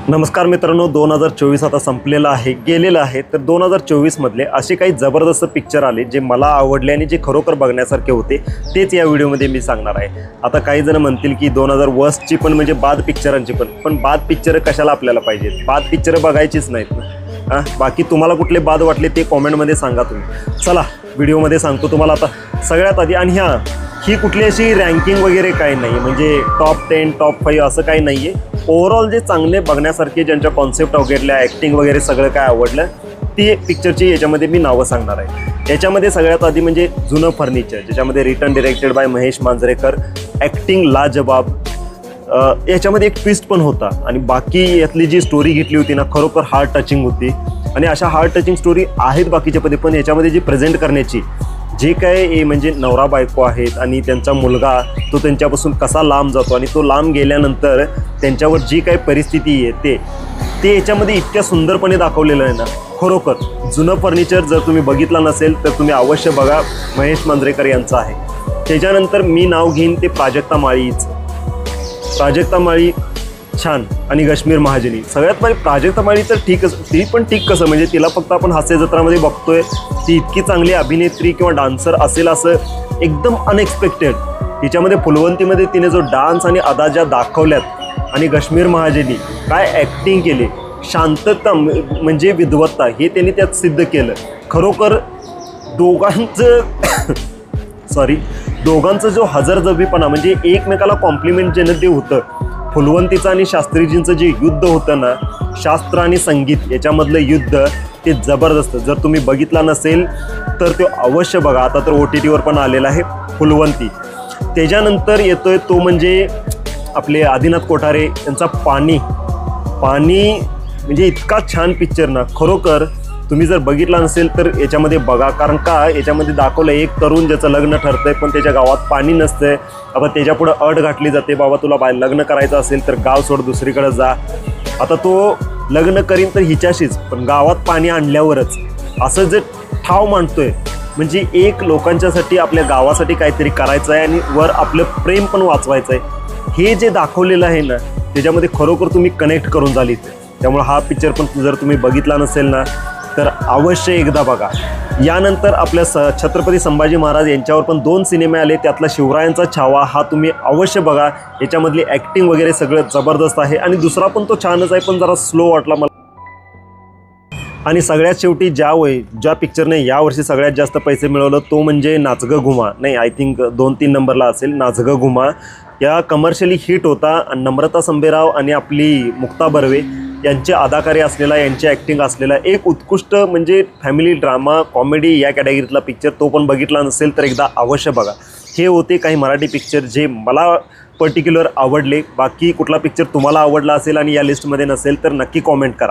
नमस्कार मित्रांनो, 2024 आता संपलेला आहे, गेलेला आहे. तर 2024 मधले असे काही जबरदस्त पिक्चर आले जे मला आवडले आणि जे खरोखर बघण्यासारखे होते, तेच या व्हिडिओमध्ये मी सांगणार आहे. आता काही जण म्हणतील की 2020ची पण म्हणजे बाद पिक्चरांची पण बाद पिक्चर कशाला आपल्याला पाहिजेत? बाद पिक्चर बघायचीच नाहीत ना. बाकी तुम्हाला कुठले बाद वाटले ते कॉमेंटमध्ये सांगा तुम्ही. चला व्हिडिओमध्ये सांगतो तुम्हाला. आता सगळ्यात आधी, आणि ही कुठली अशी रँकिंग वगैरे काही नाही, म्हणजे टॉप 10 टॉप 5 असं काही नाही आहे. ओव्हरऑल जे चांगले बघण्यासारखे, ज्यांच्या कॉन्सेप्ट वगैरे ॲक्टिंग वगैरे सगळं काय आवडलं ती पिक्चरची याच्यामध्ये मी नावं सांगणार आहे. याच्यामध्ये सगळ्यात आधी म्हणजे जुनं फर्निचर, ज्याच्यामध्ये return directed bye Mahesh Manjrekar. Acting लाजवाब, याच्यामध्ये एक ट्विस्ट पण होता, आणि बाकी यातली जी स्टोरी घेतली होती ना, खरोखर हार्ट टचिंग होती. आणि अशा हार्ट टचिंग स्टोरी आहेत बाकीच्यामध्ये, पण याच्यामध्ये जी प्रेझेंट करण्याची जे काय म्हणजे नवरा बायको आहेत आणि त्यांचा मुलगा तो त्यांच्यापासून कसा लांब जातो, आणि तो लांब गेल्यानंतर त्यांच्यावर जी काही परिस्थिती येते ते याच्यामध्ये इतक्या सुंदरपणे दाखवलेलं आहे ना. खरोखर जुनं फर्निचर जर तुम्ही बघितलं नसेल तर तुम्ही अवश्य बघा, महेश मांजरेकर यांचं आहे. त्याच्यानंतर मी नाव घेईन ते प्राजक्ता माळी छान, आणि कश्मीर महाजनी. सगळ्यात पहिले प्राजक्ता माळी तर ठीकच, ती पण ठीक कसं, म्हणजे तिला फक्त आपण हास्य जत्रामध्ये बघतोय, ती इतकी चांगली अभिनेत्री किंवा डान्सर असेल असं एकदम अनएक्सपेक्टेड. तिच्यामध्ये फुलवंतीमध्ये तिने जो डान्स आणि अदा ज्या दाखवल्यात, आणि कश्मीर महाजनी काय ॲक्टिंग केली, शांतता म्हणजे विद्वत्ता, हे त्यांनी त्यात सिद्ध केलं. खरोखर दोघांचं जो हजरजबीपणा, म्हणजे एकमेकाला कॉम्प्लिमेंट ज्यानं ते होतं. फुलवंतीचं आणि शास्त्रीजींचं जे युद्ध होतं ना, शास्त्र आणि संगीत याच्यामधलं युद्ध, ते जबरदस्त. जर तुम्ही बघितला नसेल तर ते अवश्य बघा. आता तर OTTवर पण आलेला आहे फुलवंती. त्याच्यानंतर येतोय तो म्हणजे आपले आदिनाथ कोठारे यांचा पाणी म्हणजे इतका छान पिक्चर ना. खरोखर तुम्ही जर बघितला नसेल तर याच्यामध्ये बघा, कारण का याच्यामध्ये दाखवलं एक तरुण ज्याचं लग्न ठरतंय पण त्याच्या गावात पाणी नसतंय. आता त्याच्यापुढं अट घातली जाते, बाबा तुला लग्न करायचं असेल तर गाव सोड, दुसरीकडे जा. आता तो लग्न करीन तर हिच्याशीच, पण गावात पाणी आणल्यावरच, असं जे ठाव मांडतोय. म्हणजे एक लोकांच्यासाठी, आपल्या गावासाठी काहीतरी करायचं आहे आणि वर आपलं प्रेम पण वाचवायचं आहे. हे जे दाखवलेलं आहे ना, त्याच्यामध्ये खरोखर तुम्ही कनेक्ट करून झालीत. त्यामुळे हा पिक्चर पण जर तुम्ही बघितला नसेल ना तर अवश्य एकदा बघा. यानंतर आपल्या छत्रपती संभाजी महाराज यांच्यावर पण 2 सिनेमे आले. त्यातला शिवरायांचा छावा हा तुम्ही अवश्य बघा. याच्यामधली ॲक्टिंग वगैरे सगळं जबरदस्त आहे, आणि दुसरा पण तो छानच आहे, पण जरा स्लो वाटला मला. आणि सगळ्यात शेवटी ज्या पिक्चरने यावर्षी सगळ्यात जास्त पैसे मिळवलं तो म्हणजे नाच गं घुमा. नाही, आय थिंक 2-3 नंबरला असेल नाच गं घुमा. या कमर्शियली हिट होता. नम्रता संभेराव आणि आपली मुक्ता बर्वे यांचे अदाकारी असलेला, यांची ॲक्टिंग असलेला एक उत्कृष्ट म्हणजे फॅमिली ड्रामा कॉमेडी या कॅटेगरीतला पिक्चर. तो पण बघितला नसेल तर एकदा अवश्य बघा. हे होते काही मराठी पिक्चर जे मला पर्टिक्युलर आवडले. बाकी कुठला पिक्चर तुम्हाला आवडला असेल आणि या लिस्टमध्ये नसेल तर नक्की कॉमेंट करा.